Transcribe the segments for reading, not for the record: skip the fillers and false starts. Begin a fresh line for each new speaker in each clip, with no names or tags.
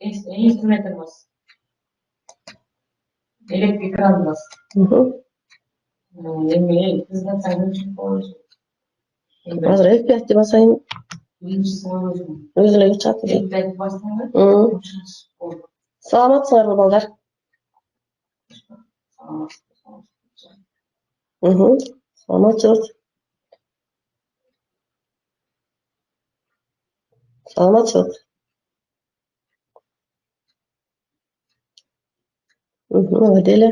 Инструмент эмес. Электrik кран эмес. Эми кыздан сайын чыгып коебуз.
Азыр эки айтты басайын.
Биринчи сабак
Өзү эле чыгат.
эки айтып баштайбы?
Саламатсыңарбы балдар? Саламатчыбыз. Саламатчыбыз. Ылдый эле.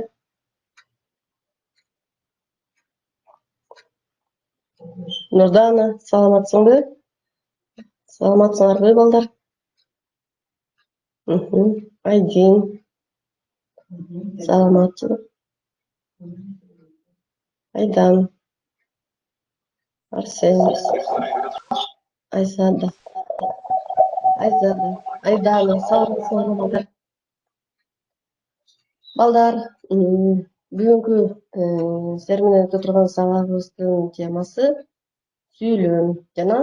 Нурдана, саламатсыңбы? Саламатсыңарбы балдар? Айдин. Саламатчыбыз. Айдан. Арсен. Айзада. Айдана, саламатсыңарбы балдар? Балдар, бүгүнкү сиздер менен өтө турган сабагыбыздын темасы сүйлөм жана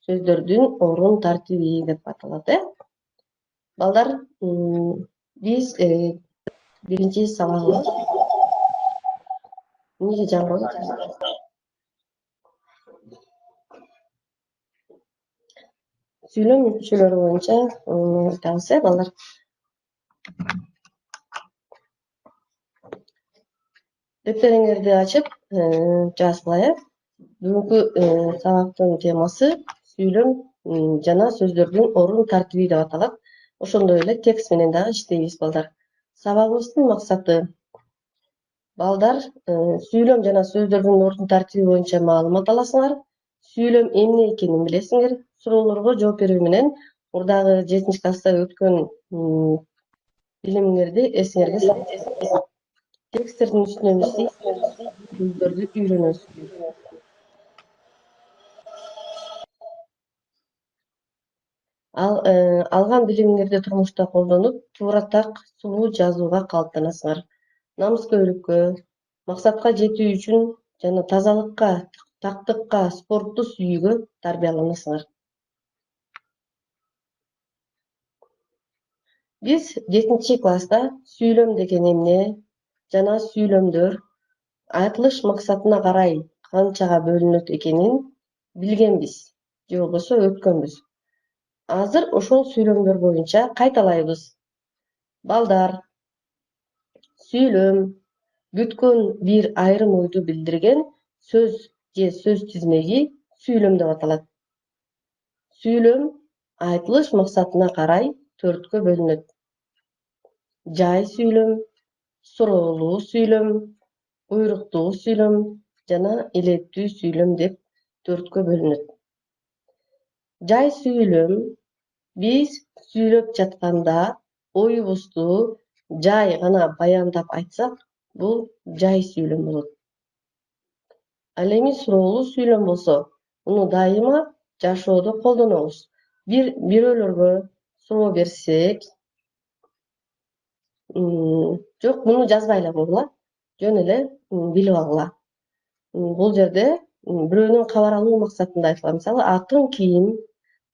сөздөрдүн орун тартиби деп аталат, Балдар, биз биринчи сабагыбыз эмнеге жаңырып сүйлөм мүчөлөрү боюнча айтабыз, балдар. Дептериңерди ачып жазгыла, Бүгүнкү сабактын темасы сүйлөм жана сөздөрдүн орун тартиби деп аталат. Ошондой эле текст менен дагы иштейбиз, балдар. Сабагыбыздын максаты балдар сүйлөм жана сөздөрдүн орун тартиби боюнча маалымат аласыңар, сүйлөм эмне экенин билесиңер, суроолорго жооп берүү менен мурдагы 7 класста өткөн билимиңерди эсиңерге салып, тексттердин үстүнөн иштейсиз, сөздөрдү үйрөнөсүз. Алган билимиңерди турмушта колдонуп, туура так, сулуу жазууга калыптанасыңар. Намыскөйлүккө, максатка жетүү үчүн жана тазалыкка, тактыкка, спортту сүйүүгө тарбияланасыңар. Биз 7 класста сүйлөм деген эмне жана сүйлөмдөр айтылыш максатына карай канчага бөлүнөт экенин билгенбиз, же болбосо өткөнбүз. Азыр ошол сүйлөмдөр боюнча кайталайбыз. Балдар, сүйлөм бүткөн бир айрым ойду билдирген сөз же сөз тизмеги сүйлөм деп аталат. Сүйлөм айтылыш максатына карай 4кө бөлүнөт. Жай сүйлөм, суроолуу сүйлөм, буйруктуу сүйлөм жана илеттүү сүйлөм деп 4кө бөлүнөт. Жай сүйлөм биз сүйлөп жатканда оюбузду жай гана баяндап айтсак, бул жай сүйлөм болот. Ал эми суроолуу сүйлөм болсо, муну дайыма жашоодо колдонобуз. Бирөөлөргө суроо берсек, жок, муну жазбай эле койгула, жөн эле билип алгыла. Бул жерде бирөөнөн кабар алуу максатында айтылган. Мисалы, атың ким,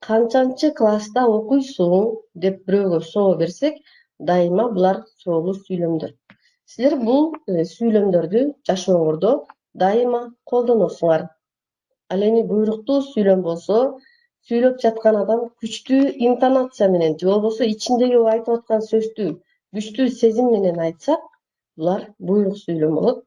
канчанчы класста окуйсуң деп бирөөгө суроо берсек, дайыма булар суроолуу сүйлөмдөр. Силер бул сүйлөмдөрдү жашооңордо дайыма колдоносуңар. Ал эми буйруктуу сүйлөм болсо, сүйлөп жаткан адам күчтүү интонация менен, же болбосо ичиндеги айтып аткан сөздү күчтүү сезим менен айтсак, булар буйрук сүйлөм болот.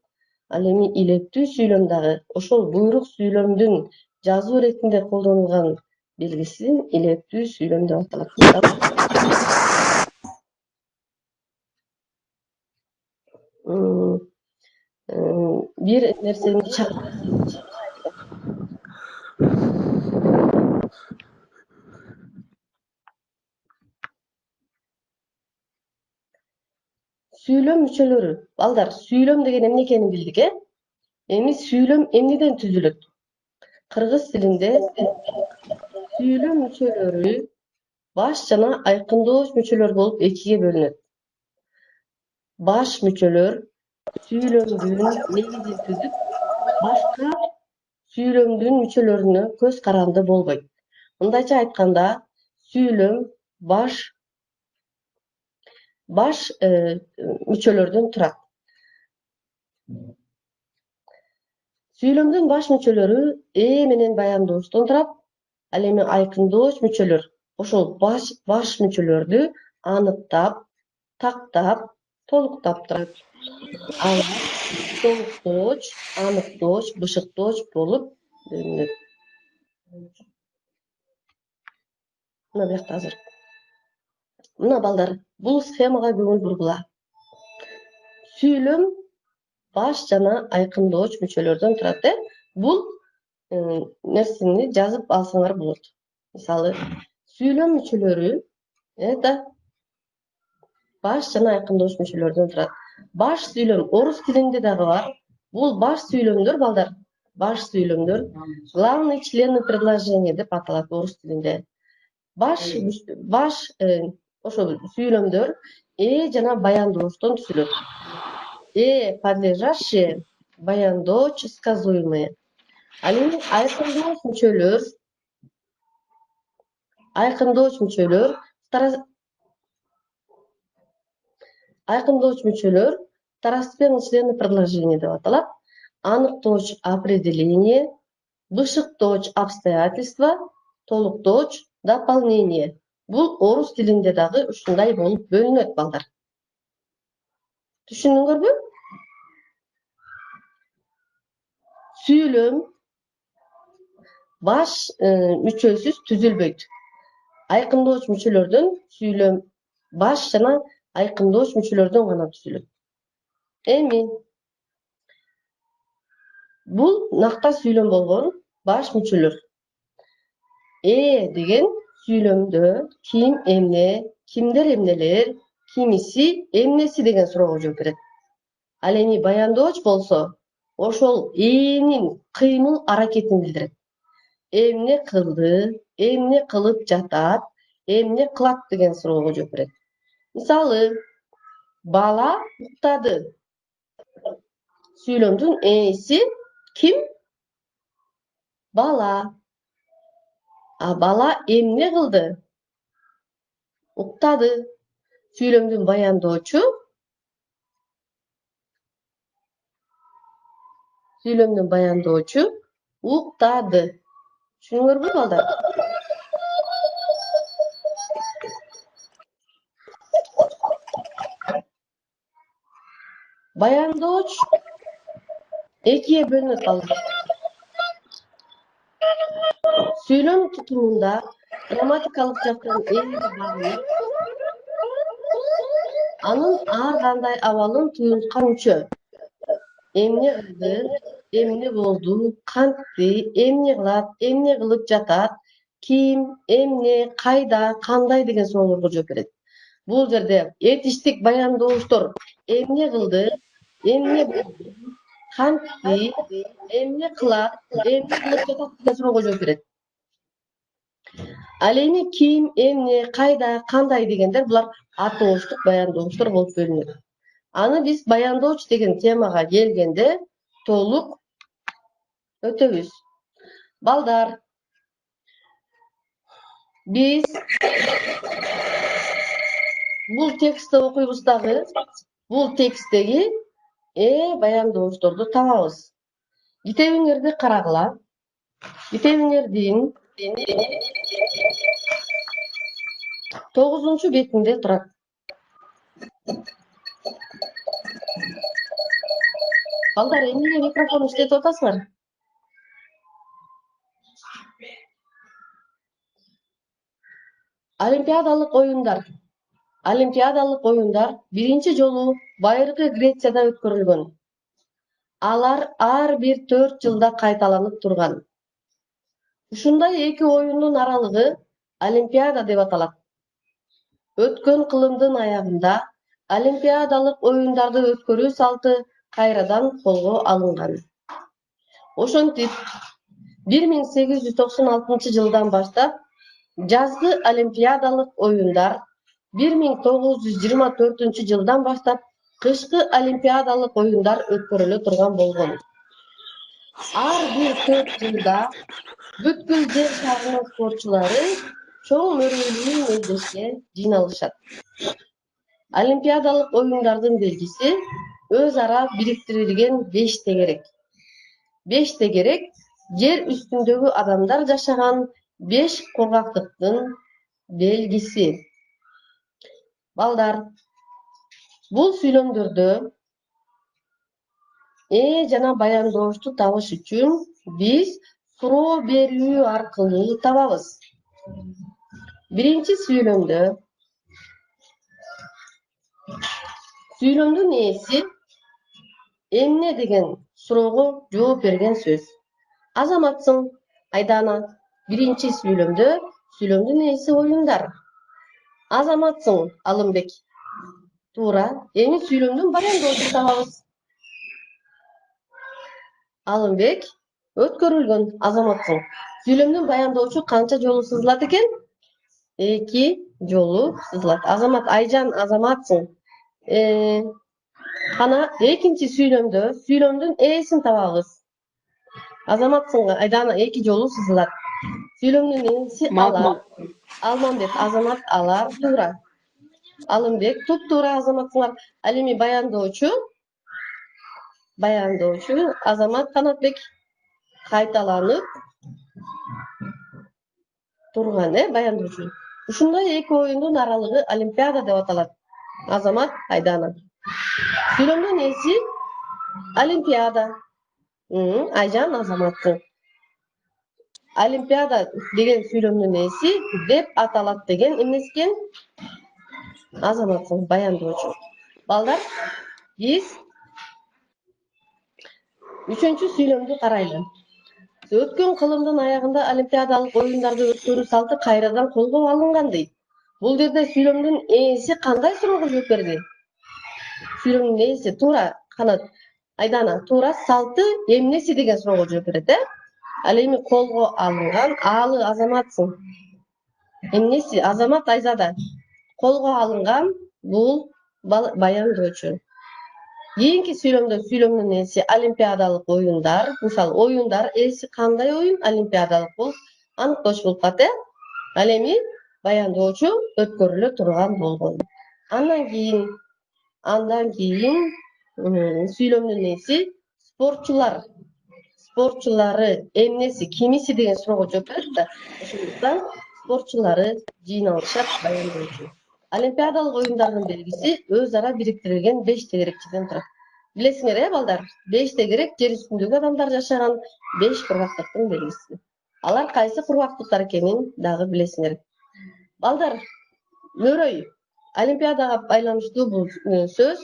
Ал эми илеттүү сүйлөм дагы ошол буйрук сүйлөмдүн жазуу иретинде колдонулган белгиси илеттүү сүйлөм деп аталат. Бир нерсени Сүйлөм мүчөлөрү. Балдар, сүйлөм деген эмне экенин билдик, Эми сүйлөм эмнеден түзүлөт? Кыргыз тилинде сүйлөм мүчөлөрү баш жана айкындооч мүчөлөр болуп экиге бөлүнөт. Баш мүчөлөр сүйлөмдүн негизин түзүп, башка сүйлөмдүн мүчөлөрүнө көз каранды болбойт. Мындайча айтканда, сүйлөм баш баш мүчөлөрдөн турат. Сүйлөмдүн баш мүчөлөрү менен баяндоочтон турат. Ал эми айкындооч мүчөлөр ошол баш мүчөлөрдү аныктап, тактап, толуктап турат. Алар толуктооч, аныктооч, бышыктооч болуп бөлүнөт. Мына биякта азыр. Мына балдар, бул схемага көңүл бургула. Сүйлөм баш жана айкындооч мүчөлөрдөн турат. Бул нерсени жазып алсаңар болот. Мисалы, сүйлөм мүчөлөрү это баш жана айкындооч мүчөлөрдөн турат. Баш сүйлөм орус тилинде дагы бар. Бул баш сүйлөмдөр балдар. Баш сүйлөмдөр главный члены предложения деп аталат орус тилинде. Баш ошол сүйлөмдөр жана баяндоочтон түзүлөт. Подлежащие, баяндооч, сказуемые. Ал эми айкындооч мүчөлөр второстепенный члены предложения деп аталат. Аныктооч определение, бышыктооч обстоятельства, толуктооч дополнение. Бул орус тилинде дагы ушундай болуп бөлүнөт балдар. Түшүндүңөрбү? Сүйлөм баш мүчөсүз түзүлбөйт. Айкындооч мүчөлөрдөн сүйлөм баш жана айкындооч мүчөлөрдөн гана түзүлөт. Эми бул накта сүйлөм болгон баш мүчөлөр. Деген сүйлөмдө ким эмне, кимдер эмнелер, кимиси эмнеси деген суроого жооп берет. Ал эми баяндооч болсо, ошол энин кыймыл аракетин билдирет. Эмне кылды, эмне кылып жатат, эмне кылат деген суроого жооп берет. Мисалы, бала уктады. Сүйлөмдүн ээси ким? Бала. Бала эмне кылды? Уктады. Сүйлөмдүн баяндоочу уктады. Түшүндүңөрбү балдар? Баяндооч экиге бөлүнөт балдар. Сүйлөм тутумунда грамматикалык жактан багынып, анын ар кандай абалын туюнткан мүчө. Эмне кылды, эмне болду, кантти, эмне кылат, эмне кылып жатат, ким, эмне, кайда, кандай деген суроолорго жооп берет. Бул жерде этиштик баяндоочтор эмне кылды, эмне болду, кантти, эмне кылат, эмне кылып жатат деген суроого жооп берет. Ал эми ким, эмне, кайда, кандай дегендер булар атоочтук баяндоочтор болуп бөлүнөт. Аны биз баяндооч деген темага келгенде толук өтөбүз. Балдар, биз бул текстти окуйбуз дагы, бул тексттеги баяндоочторду табабыз. Китебиңерди карагыла. Китебиңердин 9 бетинде турат. Балдар, эмнеге микрофон иштетип атасыңар? Олимпиадалык оюндар биринчи жолу байыркы Грецияда өткөрүлгөн. Алар ар бир 4 жылда кайталанып турган. Ушундай эки оюндун аралыгы Олимпиада деп аталат. Өткөн кылымдын аягында Олимпиадалык оюндарды өткөрүү салты кайрадан колго алынган. Ошентип 1896 жылдан баштап жазгы Олимпиадалык оюндар, 1924 жылдан баштап кышкы Олимпиадалык оюндар өткөрүлө турган болгон. Ар бир 4 жылда бүткүл жер шарынын спортчулары чоң мөрөйлүү мелдешке жыйналышат. Олимпиадалык оюндардын белгиси өз ара бириктирилген 5 тегерек. 5 тегерек жер үстүндөгү адамдар жашаган 5 кургактыктын белгиси. Балдар, бул сүйлөмдөрдө жана баяндоошту табыш үчүн биз суроо берүү аркылуу табабыз. Биринчи сүйлөмдө сүйлөмдүн ээси эмне деген суроого жооп берген сөз. Азаматсың, Айдана. Биринчи сүйлөмдө сүйлөмдүн ээси оюндар. Азаматсың, Алымбек. Туура. Эми сүйлөмдүн баяндоочун табабыз. Алымбек өткөрүлгөн. Азаматсың. Сүйлөмдүн баяндоочу канча жолу сызылат экен? 2 жолу сызылат. Азамат, Айжан, азаматсың. Кана экинчи сүйлөмдө сүйлөмдүн ээсин табабыз. Азаматсың, Айдана, 2 жолу сызылат. Сүйлөмдүн ээси алар. Алмамбет, азамат, алар. Туура. Алымбек, туп-туура, азаматсыңар. Ал эми баяндоочу Азамат Канатбек кайталанып турган, баяндоочу. Ушундай эки оюндун аралыгы Олимпиада деп аталат. Азамат, Айдана. Сүйлөмдүн ээси Олимпиада. Айжан, азаматсың. Олимпиада деген сүйлөмдүн ээси деп аталат деген эмнеси экен? Азаматсың, баяндоочу. Балдар, биз үчүнчү сүйлөмдү карайлы. Өткөн кылымдын аягында олимпиадалык оюндарды өткөрүү салты кайрадан колго алынган дейт. Бул жерде сүйлөмдүн ээси кандай суроого жооп берди? Сүйлөмдүн ээси туура, Канат. Айдана, туура, салты эмнеси деген суроого жооп берет, Ал эми колго алынган, алы азаматсың. Эмнеси? Азамат Айзада. Колго алынган бул баяндоочу. Кийинки сүйлөмдө сүйлөмдүн ээси олимпиадалык оюндар. Мисалы, оюндар ээси кандай оюн? Олимпиадалык болуп аныктоочу болуп калат, Ал эми баяндоочу өткөрүлө турган болгон. Андан кийин сүйлөмдүн ээси спортчулар. Спортчулары эмнеси, кимиси деген суроого жооп берет да. Ошондуктан спортчулары жыйналышат баяндоочу. Олимпиадалык оюндардын белгиси өз ара бириктирилген 5 тегерекчеден турат. Билесиңер, балдар? 5 тегерек жер үстүндөгү адамдар жашаган 5 кургактыктын белгиси. Алар кайсы кургактыктар экенин дагы билесиңер. Балдар, мөрөй. Олимпиадага байланыштуу бул сөз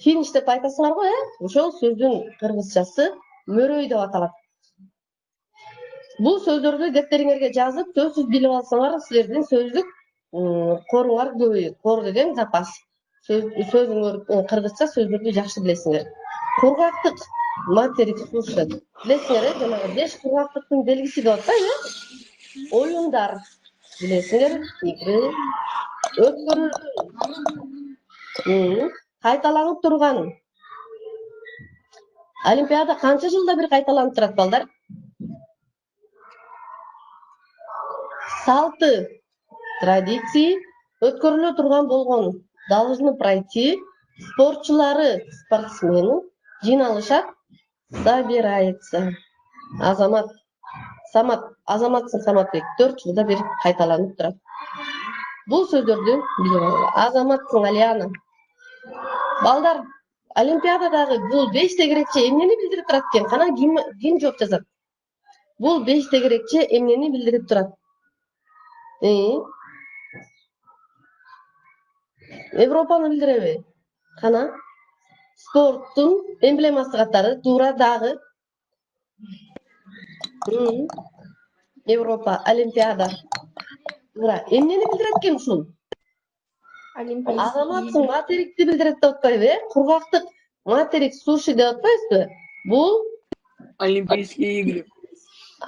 финиш деп айтасыңар го, Ошол сөздүн кыргызчасы мөрөй деп аталат. Бул сөздөрдү дефтериңерге жазып, сөзсүз билип алсаңар, силердин сөздүк коруңар көбөйөт. Кор деген запас. Сөзүң кыргызча сөздөрдү жакшы билесиңер. Кургактык, материк, суша. Билесиңер, жанагы 5 кургактыктын белгиси деп атпайбы? Оюндар. Билесиңер, игры, өткөрүлгөн. Кайталанып турган. Олимпиада канча жылда бир кайталанып турат, балдар? Салты, традиции өткөрүлө турган болгон. Должны пройти. Спортчулары, спортсмены жыйналышат, собирается. Азамат, азаматсың, Саматбек, 4 жылда бир кайталанып турат. Бул сөздөрдү билип алалы. Азаматсың, Алиана. Балдар, Олимпиададагы бул 5 тегерекче эмнени билдирип турат экен? Кана ким жооп жазат? Бул 5 тегерекче эмнени билдирип турат? Европаны билдиреби? Кана? Спорттун эмблемасы катары, туура дагы. Европа, Олимпиада. Туура. Эмнени билдирет экен ушул? Азаматсың, материкти билдирет деп атпайбы, Кургактык, материк, суши деп атпайбызбы? Бул
Олимпийские игры.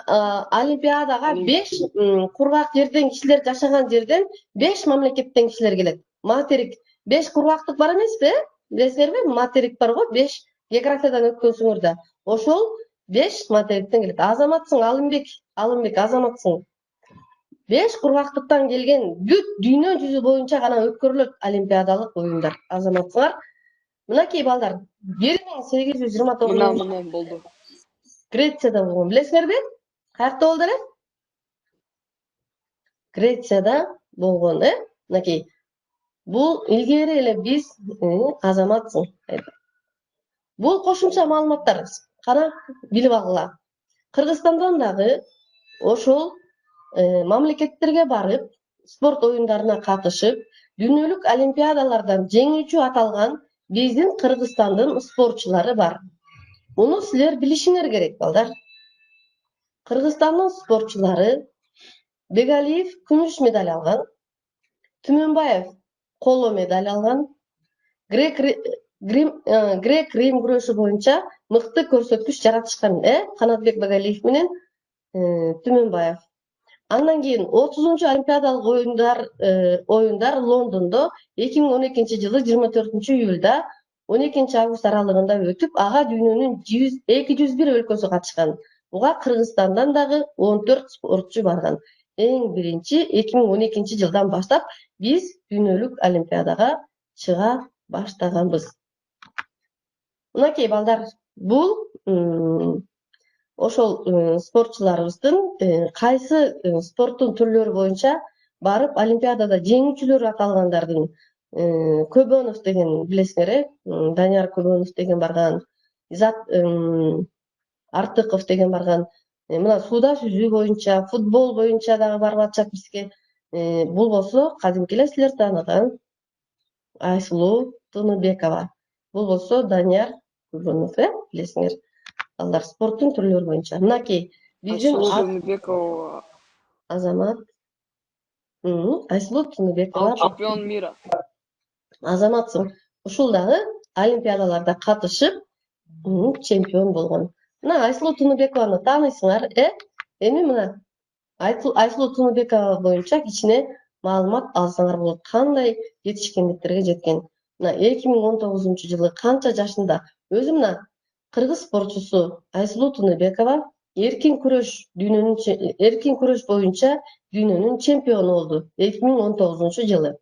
Олимпиадага 5 кургак жерден кишилер жашаган жерден 5 мамлекеттен кишилер келет. Материк 5 кургактык бар эмеспи? Билесиңерби? Материк бар го, 5 географиядан өткөнсүңөр да. Ошол 5 материктен келет. Азаматсың, Алымбек, азаматсың. 5 кургактыктан келген бүт дүйнө жүзү боюнча гана өткөрүлөт олимпиадалык оюндар. Азаматсыңар, мынакей балдар 1829
Мына болду.
Грецияда болгон. Билесиңерби? Каякта болду эле? Грецияда болгон, Мынакей. Бул илгери эле биз азаматсың. Бул кошумча маалыматтар. Кана билип алгыла. Кыргызстандан дагы ошол мамлекеттерге барып, спорт оюндарына катышып, дүйнөлүк олимпиадалардан жеңүүчү аталган биздин Кыргызстандын спортчулары бар. Муну силер билишиңер керек, балдар. Кыргызстандын спортчулары Бегалиев күмүш медаль алган, Түмөнбаев коло медаль алган, грек-рим күрөшү боюнча мыкты көрсөткүч жаратышкан, Канатбек Бегалиев менен Түмөнбаев. Андан кийин 30-чу олимпиадалык оюндар Лондондо 2012 жылы 24 июлда 12 август аралыгында өтүп, ага дүйнөнүн 201 өлкөсү катышкан. Буга Кыргызстандан дагы 14 спортчу барган. Эң биринчи 2012 жылдан баштап биз дүйнөлүк олимпиадага чыга баштаганбыз. Мынакей балдар, бул ошол спортчуларыбыздын кайсы спорттун түрлөрү боюнча барып олимпиадада жеңүүчүлөр аталгандардын Көбөнов деген билесиңер, Данияр Көбөнов деген барган, Изат Артыков деген барган. Мына сууда сүзүү боюнча, футбол боюнча дагы барып атышат бизге. Бул болсо кадимки эле силер тааныган Айсулуу Тыныбекова. Бул болсо Данияр Көбөнов, билесиңер. Алар спорттун түрлөрү боюнча. Мынакей биздин
Айсулуу Тыныбекова
азамат. Айсулуу Тыныбекова
чемпион мира.
азаматсың. Ушул дагы олимпиадаларда катышып, чемпион болгон. Мына Айсулуу Тыныбекованы тааныйсыңар, Эми мына Айсулуу Тыныбекова боюнча кичине маалымат алсаңар болот. Кандай жетишкендиктерге жеткен. Мына 2019 жылы канча жашында? Өзү мына кыргыз спортчусу Айсулуу Тыныбекова эркин күрөш боюнча дүйнөнүн чемпиону болду 2019 жылы.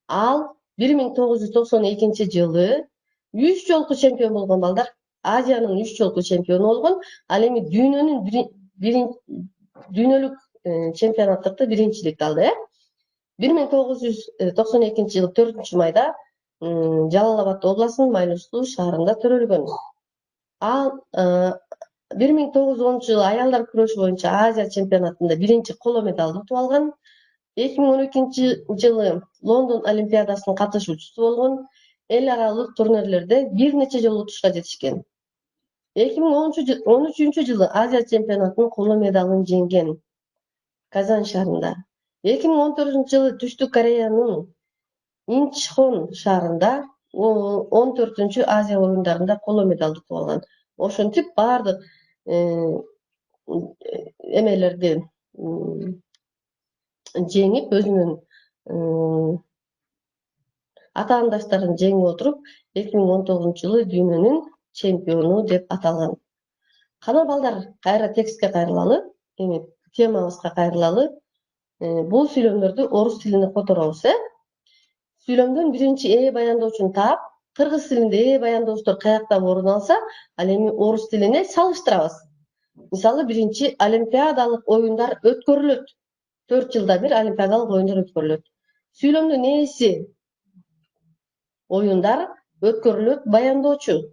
Ал 1992 жылы 3 жолку чемпион болгон, балдар. Азиянын 3 жолку чемпиону болгон. Ал эми дүйнөлүк чемпионаттыкты биринчиликти алды, 1992 жылы 4 майда Жалал-Абад областынын Майлуу шаарында төрөлгөн. Ал 1910 жылы аялдар күрөшү боюнча Азия чемпионатында биринчи коло медалды утуп алган. 2012 жылы Лондон олимпиадасынын катышуучусу болгон. Эл аралык турнирлерде бир нече жолу утушка жетишкен. 2013 жылы Азия чемпионатынын коло медалын жеңген Казан шаарында. 2014 жылы Түштүк Кореянын Инчхон шаарында 14-чү Азия оюндарында коло медалды утуп алган. Ошентип баардык эмелерди жеңип, өзүнүн атаандаштарын жеңип отуруп, 2019 жылы дүйнөнүн чемпиону деп аталган. Кана балдар, кайра текстке кайрылалы, эми темабызга кайрылалы. Бул сүйлөмдөрдү орус тилине которобуз, Сүйлөмдөн биринчи баяндоочун таап, кыргыз тилинде баяндоочтор каякта орун алса, ал эми орус тилине салыштырабыз. Мисалы, биринчи олимпиадалык оюндар өткөрүлөт. 4 жылда бир олимпиадалык оюндар өткөрүлөт. Сүйлөмдүн ээси оюндар өткөрүлөт баяндоочу.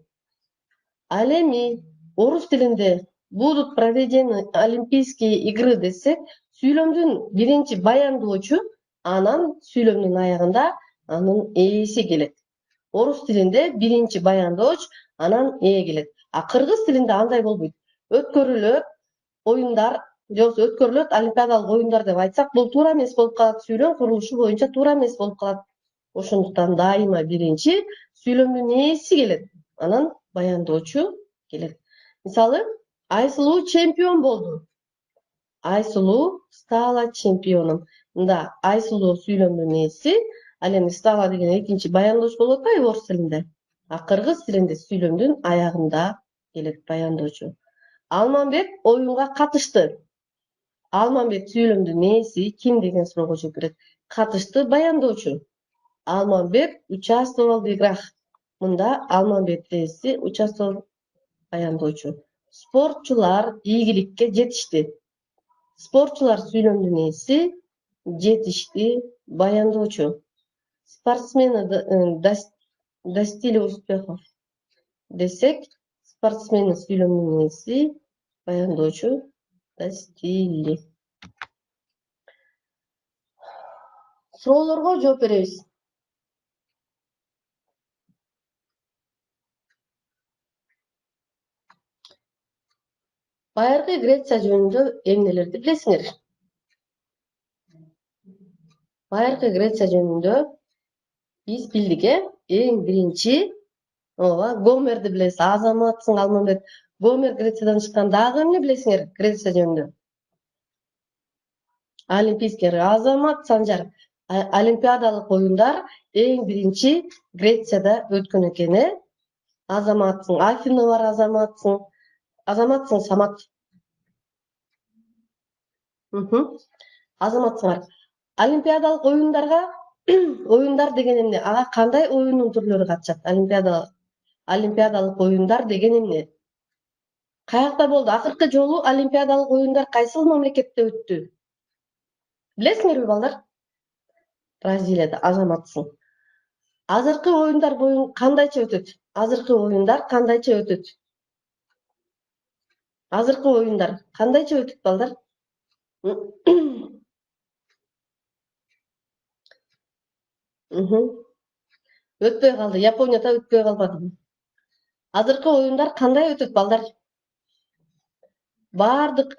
Ал эми орус тилинде будут проведены олимпийские игры десек, сүйлөмдүн биринчи баяндоочу, анан сүйлөмдүн аягында анын ээси келет. Орус тилинде биринчи баяндооч, анан ээ келет. А кыргыз тилинде андай болбойт. Өткөрүлөт оюндар, жок, өткөрүлөт олимпиадалык оюндар деп айтсак, бул туура эмес болуп калат. Сүйлөм курулушу боюнча туура эмес болуп калат. Ошондуктан дайыма биринчи сүйлөмдүн ээси келет, анан баяндоочу келет. Мисалы, Айсулуу чемпион болду. Айсулуу стала чемпионом. Мында Айсулуу сүйлөмдүн ээси, ал эми стала деген экинчи баяндооч болуп атпайбы орус тилинде? А кыргыз тилинде сүйлөмдүн аягында келет баяндоочу. Алмамбет оюнга катышты. Алмамбет сүйлөмдүн ээси ким деген суроого жооп берет. Катышты баяндоочу. Алмамбет участвовал в играх. Мында Алмамбет ээси участвовал баяндоочу. Спортчулар ийгиликке жетишти. Спортчулар сүйлөмдүн ээси жетишти баяндоочу. Спортсмены достигли успехов десек, спортсмены сүйлөмдүн ээси баяндоочу достигли. Суроолорго жооп беребиз. Байыркы Греция жөнүндө эмнелерди билесиңер? Байыркы Греция жөнүндө биз билдик, эң биринчи ооба Гомерди билесиз. Азаматсың Алмамбет. Гомер Грециядан чыккан. Дагы эмне билесиңер Греция жөнүндө? Олимпийский Азамат Санжар. Олимпиадалык оюндар эң биринчи Грецияда өткөн экен, Азаматсың. Афина бар Азаматсың. Азаматсың Самат. Азаматсыңар. Олимпиадалык оюндарга оюндар деген эмне? Ага кандай оюндун түрлөрү катышат? Олимпиадалык оюндар деген эмне? Каякта болду? Акыркы жолу олимпиадалык оюндар кайсыл мамлекетте өттү? Билесиңерби балдар? Бразилияда. Азаматсың. Азыркы оюндар кандайча өтөт? Азыркы оюндар кандайча өтөт? Азыркы оюндар кандайча өтөт балдар? Өтпөй калды. Японияда өтпөй калбады. Азыркы оюндар кандай өтөт балдар? Бардык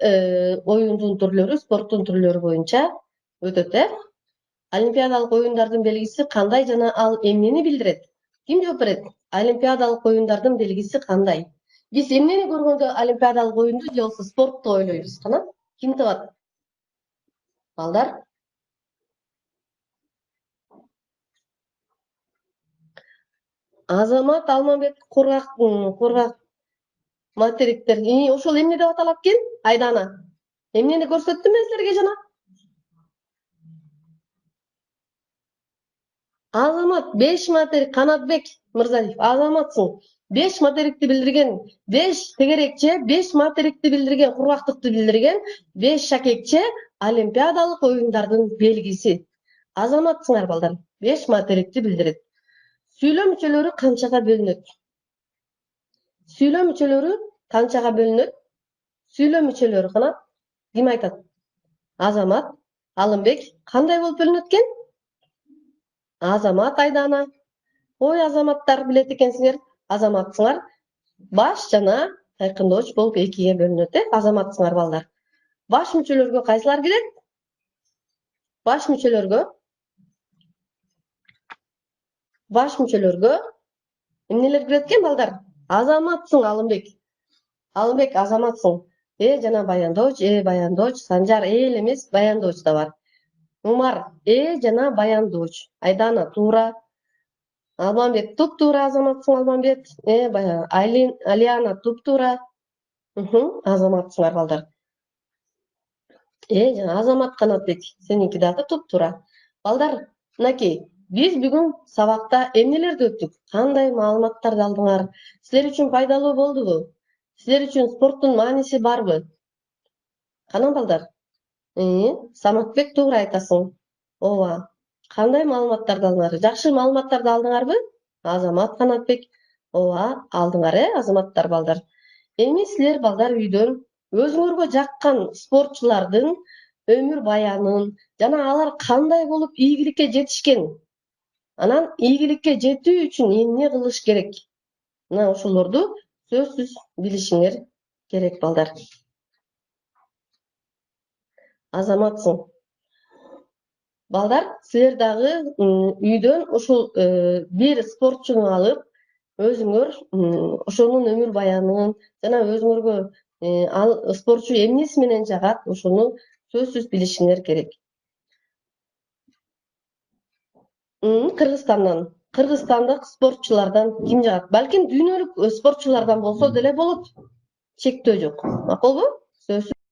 оюндун түрлөрү, спорттун түрлөрү боюнча өтөт, Олимпиадалык оюндардын белгиси кандай жана ал эмнени билдирет? Ким жооп берет? Олимпиадалык оюндардын белгиси кандай? Биз эмнени көргөндө олимпиадалык оюнду же болбосо спортту ойлойбуз, кана? Ким табат? Балдар? Азамат Алмамбет кургак материктер. Ошол эмне деп аталат экен? Айдана. Эмнени көрсөттүм мен силерге жана? Азамат 5 материк. Канатбек Мырзалиев. Азаматсың. 5 материкти билдирген, 5 тегерекче, 5 материкти билдирген, кургактыкты билдирген, 5 шакекче олимпиадалык оюндардын белгиси. Азаматсыңар балдар. 5 материкти билдирет. Сүйлөм мүчөлөрү канчага бөлүнөт? Сүйлөм мүчөлөрү канчага бөлүнөт? Сүйлөм мүчөлөрү кана ким айтат? Азамат Алымбек. Кандай болуп бөлүнөт экен? Азамат Айдана. Ой, азаматтар билет экенсиңер. Азаматсыңар. Баш жана тайкындооч болуп экиге бөлүнөт, Азаматсыңар балдар. Баш мүчөлөргө кайсылар кирет? Баш мүчөлөргө эмнелер кирет экен балдар? Азаматсың Алымбек. Алымбек азаматсың. Жана баяндооч, Санжар эле эмес, баяндооч да бар. Умар жана баяндооч. Айдана туура. Алмамбет туп-туура, азаматсың Алмамбет. Алиана туп-туура. Азаматсыңар балдар. Жана Азамат Канатбек. Сеники дагы туп-туура. Балдар, мынакей, биз бүгүн сабакта эмнелерди өттүк? Кандай маалыматтарды алдыңар? Силер үчүн пайдалуу болдубу? Силер үчүн спорттун мааниси барбы? Кана балдар? Саматбек туура айтасың. Ооба. Кандай маалыматтарды алдыңар? Жакшы маалыматтарды алдыңарбы? Азамат Канатбек. Ооба, алдыңар, азаматтар балдар. Эми силер балдар үйдөн өзүңөргө жаккан спортчулардын өмүр баянын жана алар кандай болуп ийгиликке жетишкен, анан ийгиликке жетүү үчүн эмне кылыш керек? Мына ошолорду сөзсүз билишиңер керек балдар. Азаматсың. Балдар, силер дагы үйдөн ушул бир спортчуну алып, өзүңөр ошонун өмүр баянын жана өзүңөргө ал спортчу эмнеси менен жагат, ошону сөзсүз билишиңер керек. Кыргызстандан. Кыргызстандык спортчулардан ким жагат? Балким дүйнөлүк спортчулардан болсо деле болот. Чектөө жок. Макулбу? Сөзсүз